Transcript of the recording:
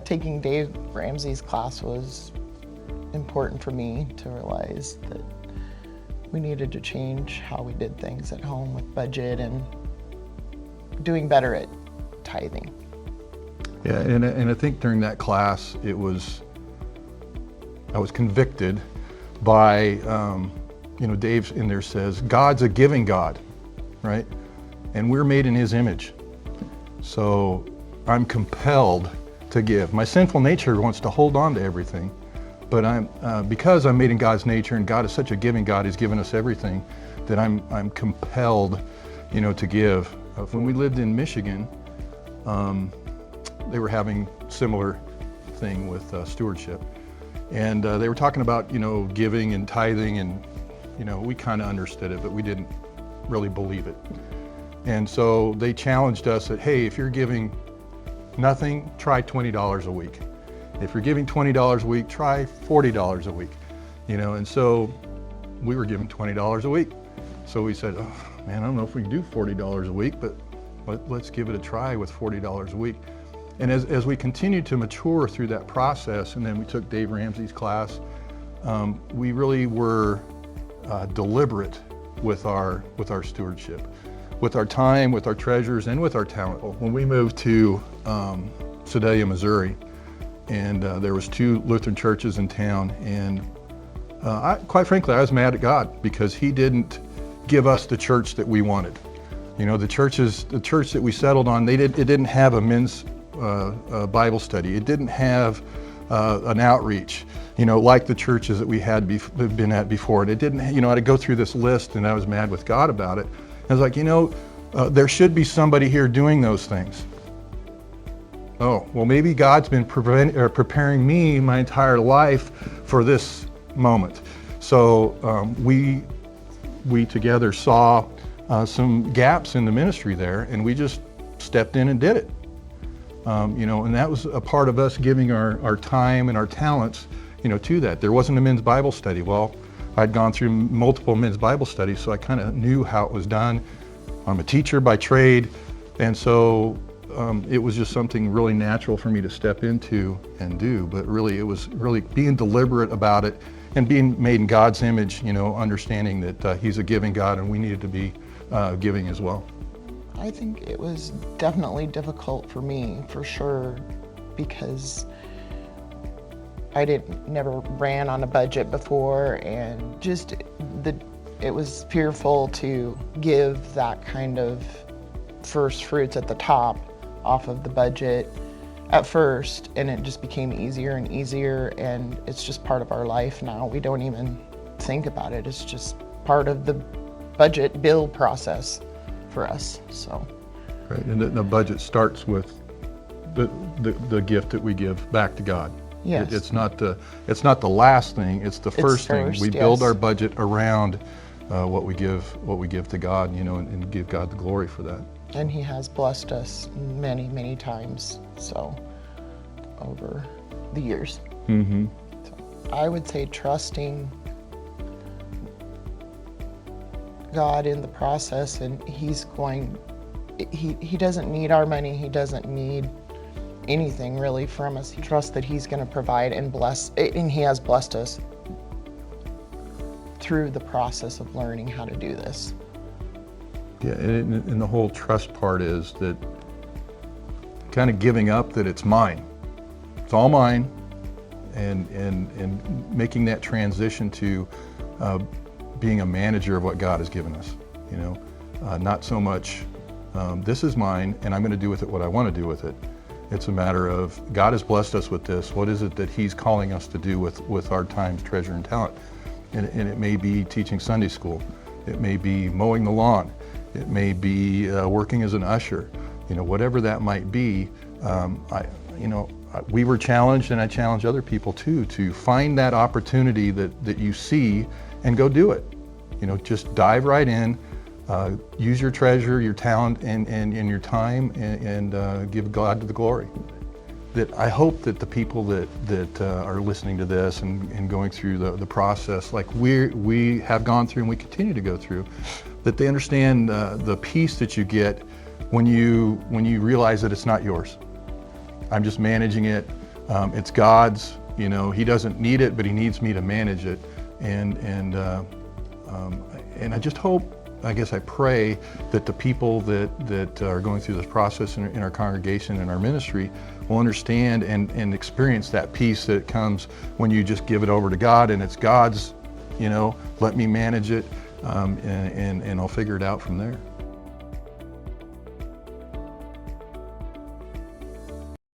Taking Dave Ramsey's class was important for me to realize that we needed to change how we did things at home with budget and doing better at tithing. Yeah, and I think during that class, I was convicted by, Dave in there says, God's a giving God, right? And we're made in His image. So I'm compelled to give. My sinful nature wants to hold on to everything, but because I'm made in God's nature, and God is such a giving God, He's given us everything, that I'm compelled, to give. When we lived in Michigan, they were having similar thing with stewardship, and they were talking about giving and tithing, and we kind of understood it, but we didn't really believe it. And so they challenged us that, hey, if you're giving nothing, try $20 a week. If you're giving $20 a week, try $40 a week. And so we were giving $20 a week. So we said, oh man, I don't know if we can do $40 a week, but let's give it a try with $40 a week. And as we continued to mature through that process, and then we took Dave Ramsey's class, we really were deliberate with our stewardship, with our time, with our treasures, and with our talent. When we moved to Sedalia, Missouri, and there was 2 Lutheran churches in town, and quite frankly, I was mad at God because He didn't give us the church that we wanted. The church that we settled on, it didn't have a men's Bible study. It didn't have an outreach, like the churches that we had been at before. And it didn't, I had to go through this list, and I was mad with God about it. I was like, there should be somebody here doing those things. Oh, well, maybe God's been preparing me my entire life for this moment. So we together saw some gaps in the ministry there, and we just stepped in and did it. And that was a part of us giving our time and our talents, to that. There wasn't a men's Bible study. Well, I'd gone through multiple men's Bible studies, so I kind of knew how it was done. I'm a teacher by trade, and so it was just something really natural for me to step into and do. But really, it was really being deliberate about it and being made in God's image, understanding that He's a giving God, and we needed to be giving as well. I think it was definitely difficult for me, for sure, because I never ran on a budget before, and it was fearful to give that kind of first fruits at the top off of the budget at first, and it just became easier and easier, and it's just part of our life now. We don't even think about it. It's just part of the budget bill process for us. So right, and the budget starts with the gift that we give back to God. Yes. It's not the last thing, it's the first thing. We build our budget around what we give to God, and give God the glory for that. And He has blessed us many, many times, so over the years. Mm-hmm. So I would say trusting God in the process, and He doesn't need our money. He doesn't need anything really from us. He trusts that He's going to provide and bless, and He has blessed us through the process of learning how to do this. Yeah, and the whole trust part is that kind of giving up that it's mine. It's all mine, and making that transition to being a manager of what God has given us. Not so much this is mine and I'm going to do with it what I want to do with it. It's a matter of God has blessed us with this. What is it that He's calling us to do with our time, treasure, and talent? And it may be teaching Sunday school. It may be mowing the lawn. It may be working as an usher. Whatever that might be. We were challenged, and I challenge other people too, to find that opportunity that you see and go do it. Just dive right in, use your treasure, your talent, and your time, and give God the glory. That I hope that the people that are listening to this and going through the process, like we have gone through and we continue to go through, that they understand the peace that you get when you realize that it's not yours. I'm just managing it. It's God's. You know, He doesn't need it, but He needs me to manage it. And I just hope, I guess I pray that the people that are going through this process in our congregation and our ministry will understand and experience that peace that comes when you just give it over to God and it's God's, you know, let me manage it, and I'll figure it out from there.